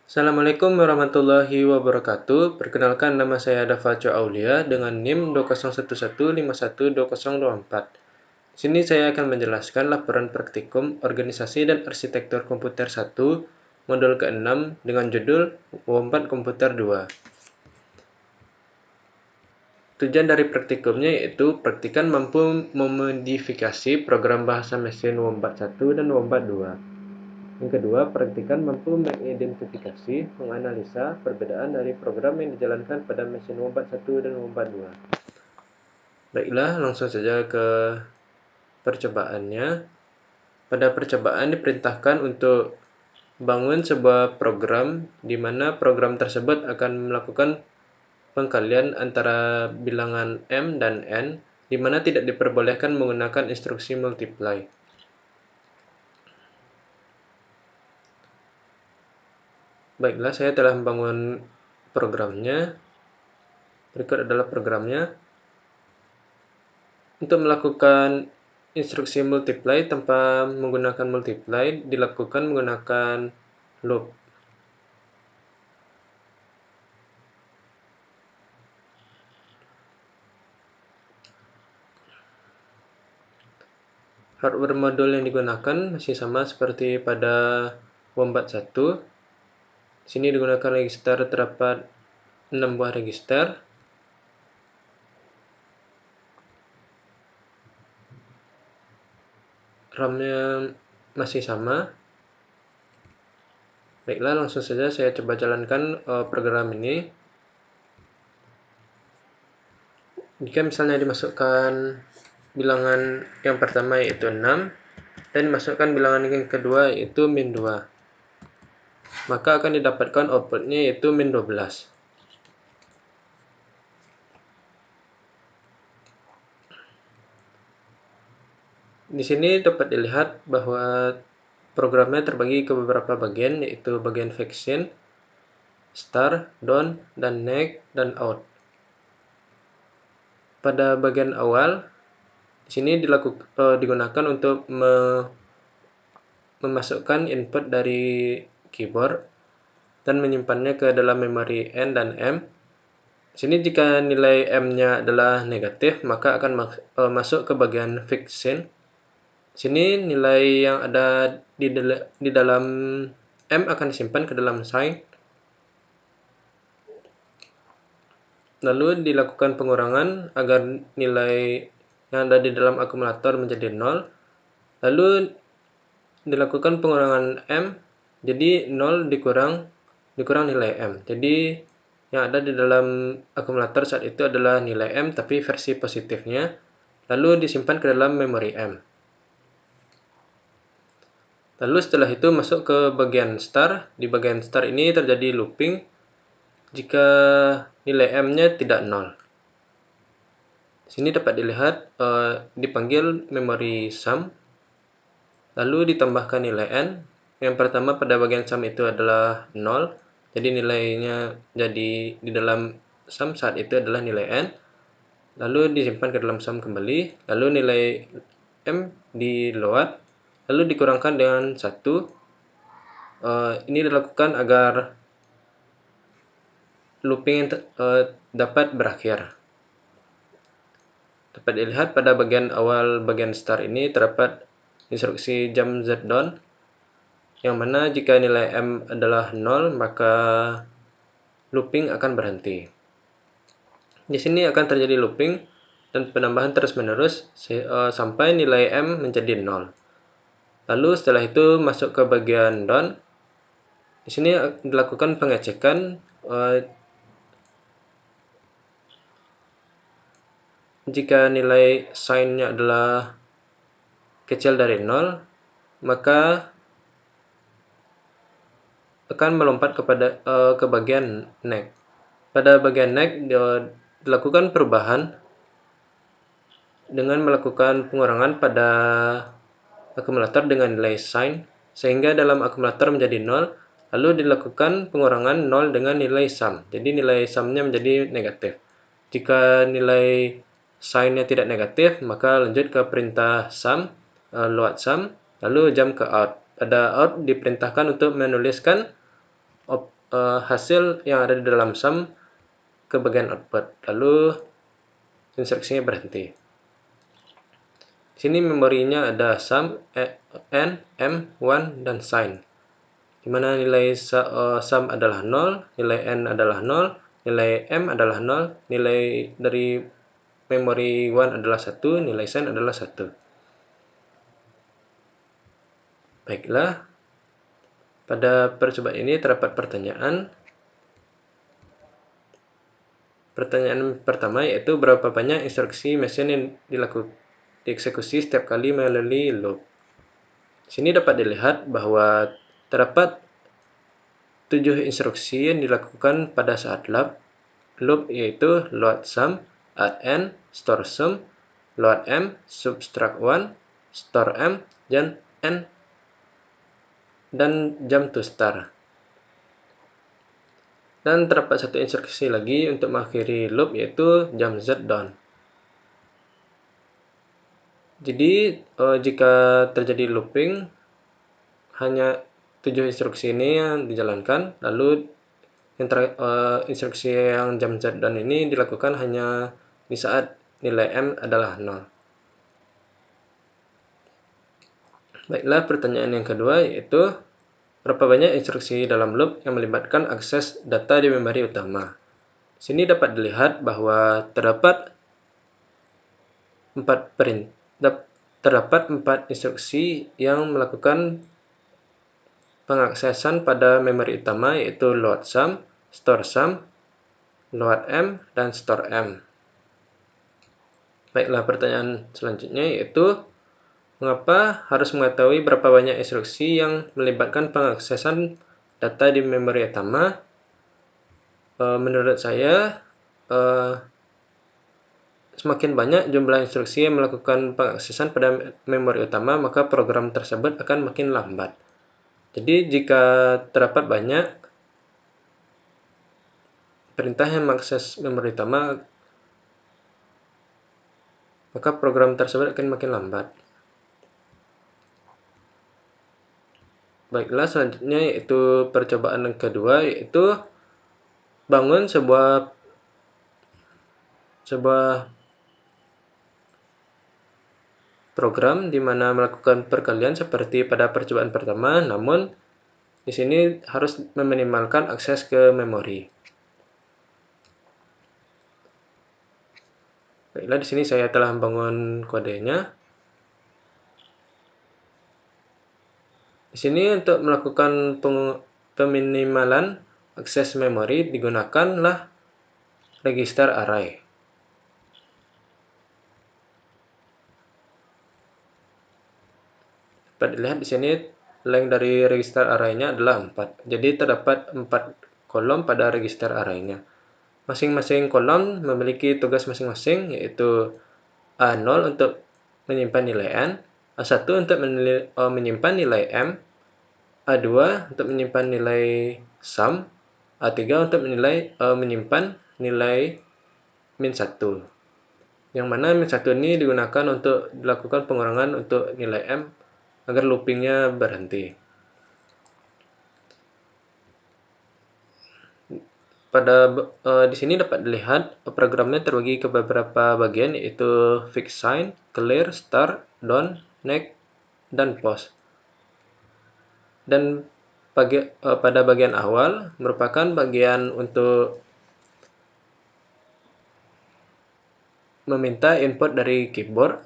Assalamualaikum warahmatullahi wabarakatuh. Perkenalkan, nama saya Dafaco Aulia dengan NIM 201151512024. Di sini saya akan menjelaskan laporan praktikum Organisasi dan Arsitektur Komputer 1, modul ke-6 dengan judul W4 Komputer 2. Tujuan dari praktikumnya yaitu praktikan mampu memodifikasi program bahasa mesin W41 dan W42. Yang kedua, praktikan mampu mengidentifikasi, menganalisa perbedaan dari program yang dijalankan pada mesin W41 dan W42. Baiklah, langsung saja ke percobaannya. Pada percobaan diperintahkan untuk bangun sebuah program di mana program tersebut akan melakukan pengkalian antara bilangan M dan N, di mana tidak diperbolehkan menggunakan instruksi multiply. Baiklah, saya telah membangun programnya. Berikut adalah programnya. Untuk melakukan instruksi multiply tanpa menggunakan multiply dilakukan menggunakan loop. Hardware modul yang digunakan masih sama seperti pada W41. Di sini digunakan register terdapat 6 buah register. RAM-nya masih sama. Baiklah, langsung saja saya coba jalankan program ini. Jika misalnya dimasukkan bilangan yang pertama yaitu 6 dan dimasukkan bilangan yang kedua yaitu min 2, maka akan didapatkan outputnya yaitu min 12. Di sini dapat dilihat bahwa programnya terbagi ke beberapa bagian, yaitu bagian function, start, down, dan next, dan out. Pada bagian awal, di sini digunakan untuk memasukkan input dari keyboard dan menyimpannya ke dalam memori N dan M. Di sini jika nilai M-nya adalah negatif, maka akan masuk ke bagian function. Sini nilai yang ada di dalam M akan disimpan ke dalam sign. Lalu dilakukan pengurangan agar nilai yang ada di dalam akumulator menjadi 0. Lalu dilakukan pengurangan M, jadi 0 dikurang nilai M. Jadi yang ada di dalam akumulator saat itu adalah nilai M tapi versi positifnya. Lalu disimpan ke dalam memori M. Lalu setelah itu masuk ke bagian start. Di bagian start ini terjadi looping jika nilai M-nya tidak 0. Di sini dapat dilihat dipanggil memori sum, lalu ditambahkan nilai N. Yang pertama pada bagian sum itu adalah 0, jadi nilainya jadi di dalam sum saat itu adalah nilai N. Lalu disimpan ke dalam sum kembali, lalu nilai M di load, lalu dikurangkan dengan 1. Ini dilakukan agar looping dapat berakhir. Dapat dilihat pada bagian awal bagian start ini terdapat instruksi jump z down, yang mana jika nilai M adalah 0 maka looping akan berhenti. Di sini akan terjadi looping dan penambahan terus-menerus sampai nilai M menjadi 0. Lalu setelah itu masuk ke bagian down. Di sini dilakukan pengecekan jika nilai sign-nya adalah kecil dari 0, maka akan melompat ke bagian next. Pada bagian next dilakukan perubahan dengan melakukan pengurangan pada akumulator dengan nilai sign sehingga dalam akumulator menjadi 0, lalu dilakukan pengurangan 0 dengan nilai sum. Jadi nilai sum-nya menjadi negatif. Jika nilai sign-nya tidak negatif, maka lanjut ke perintah sum, load sum, lalu jump ke out. Pada out diperintahkan untuk menuliskan hasil yang ada di dalam sum ke bagian output, lalu instruksinya berhenti. Di sini memorinya ada sum, n, m, 1, dan sign. Di mana nilai sum adalah 0, nilai n adalah 0, nilai m adalah 0, nilai dari memori 1 adalah 1, nilai sign adalah 1. Baiklah, pada percobaan ini terdapat pertanyaan. Pertanyaan pertama yaitu berapa banyak instruksi mesin yang dieksekusi setiap kali melalui loop. Di sini dapat dilihat bahwa terdapat 7 instruksi yang dilakukan pada saat loop yaitu load sum, add n, store sum, load m, subtract 1, store m, dan n, dan jump to start. Dan terdapat satu instruksi lagi untuk mengakhiri loop yaitu jump z down. Jadi jika terjadi looping, hanya 7 instruksi ini yang dijalankan, lalu instruksi yang jump z down ini dilakukan hanya di saat nilai m adalah 0. Baiklah, pertanyaan yang kedua yaitu berapa banyak instruksi dalam loop yang melibatkan akses data di memori utama. Di sini dapat dilihat bahwa terdapat 4 instruksi yang melakukan pengaksesan pada memori utama yaitu load sum, store sum, load m, dan store m. Baiklah, pertanyaan selanjutnya yaitu mengapa harus mengetahui berapa banyak instruksi yang melibatkan pengaksesan data di memori utama? Menurut saya, semakin banyak jumlah instruksi yang melakukan pengaksesan pada memori utama, maka program tersebut akan makin lambat. Jadi, jika terdapat banyak perintah yang mengakses memori utama, maka program tersebut akan makin lambat. Baiklah, selanjutnya yaitu percobaan yang kedua, yaitu bangun sebuah program di mana melakukan perkalian seperti pada percobaan pertama, namun di sini harus meminimalkan akses ke memori. Baiklah, di sini saya telah membangun kodenya. Di sini untuk melakukan peminimalan akses memori digunakanlah register array. Dapat dilihat di sini length dari register array-nya adalah 4. Jadi terdapat 4 kolom pada register array-nya. Masing-masing kolom memiliki tugas masing-masing, yaitu A0 untuk menyimpan nilai n, A1 untuk menyimpan nilai m, A2 untuk menyimpan nilai sum, A3 untuk menyimpan nilai min1. Yang mana min1 ini digunakan untuk dilakukan pengurangan untuk nilai m agar loopingnya berhenti. Di sini dapat dilihat programnya terbagi ke beberapa bagian, yaitu fix sign, clear, start, done, next, dan pause. Dan pada bagian awal merupakan bagian untuk meminta input dari keyboard.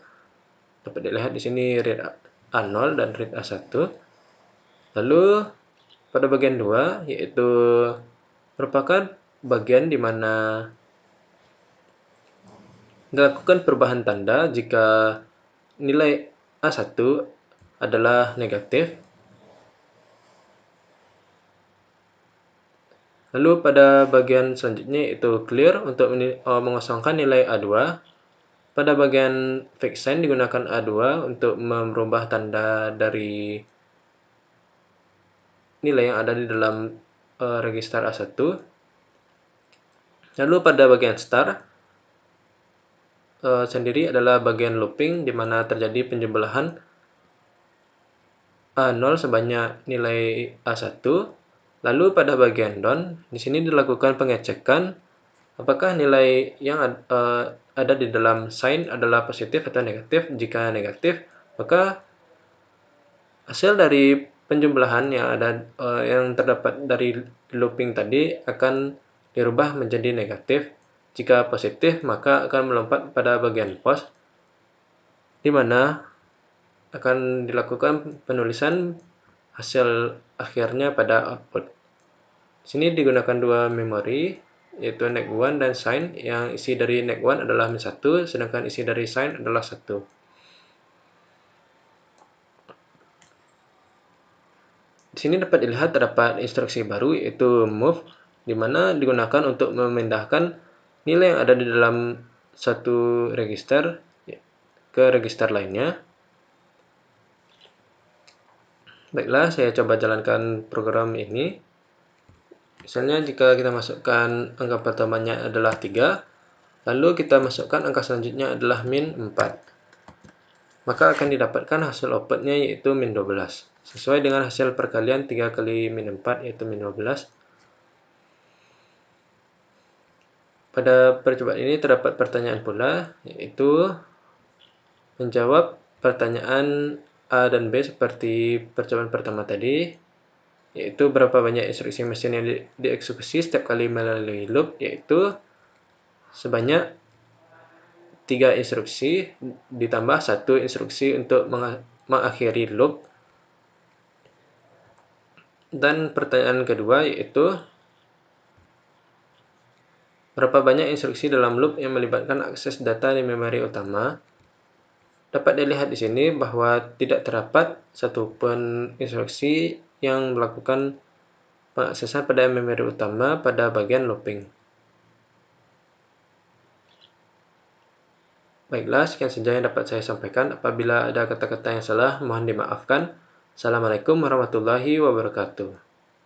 Dapat dilihat di sini read A0 dan read A1. Lalu pada bagian 2 yaitu merupakan bagian di mana dilakukan perubahan tanda jika nilai A1 adalah negatif. Lalu pada bagian selanjutnya yaitu clear untuk mengosongkan nilai A2. Pada bagian fix sign digunakan A2 untuk merubah tanda dari nilai yang ada di dalam register A1. Lalu pada bagian start sendiri adalah bagian looping di mana terjadi penjumlahan A0 sebanyak nilai A1, Lalu pada bagian done, di sini dilakukan pengecekan apakah nilai yang ada di dalam sign adalah positif atau negatif. Jika negatif, maka hasil dari penjumlahan yang terdapat dari looping tadi akan dirubah menjadi negatif. Jika positif, maka akan melompat pada bagian post, di mana akan dilakukan penulisan hasil akhirnya pada output. Di sini digunakan dua memori, yaitu next1 dan sign, yang isi dari next1 adalah min1, sedangkan isi dari sign adalah 1. Di sini dapat dilihat terdapat instruksi baru, yaitu move, di mana digunakan untuk memindahkan nilai yang ada di dalam satu register ke register lainnya. Baiklah, saya coba jalankan program ini. Misalnya jika kita masukkan angka pertamanya adalah 3, lalu kita masukkan angka selanjutnya adalah min 4. Maka akan didapatkan hasil outputnya yaitu min 12. Sesuai dengan hasil perkalian 3 kali min 4 yaitu min 12. Pada percobaan ini terdapat pertanyaan pula, yaitu menjawab pertanyaan A dan B seperti percobaan pertama tadi, yaitu berapa banyak instruksi mesin yang dieksekusi setiap kali melalui loop, yaitu sebanyak 3 instruksi ditambah 1 instruksi untuk mengakhiri loop. Dan pertanyaan kedua yaitu berapa banyak instruksi dalam loop yang melibatkan akses data di memori utama. Dapat dilihat di sini bahwa tidak terdapat satupun instruksi yang melakukan pengaksesan pada memori utama pada bagian looping. Baiklah, sekian saja yang dapat saya sampaikan. Apabila ada kata-kata yang salah, mohon dimaafkan. Assalamualaikum warahmatullahi wabarakatuh.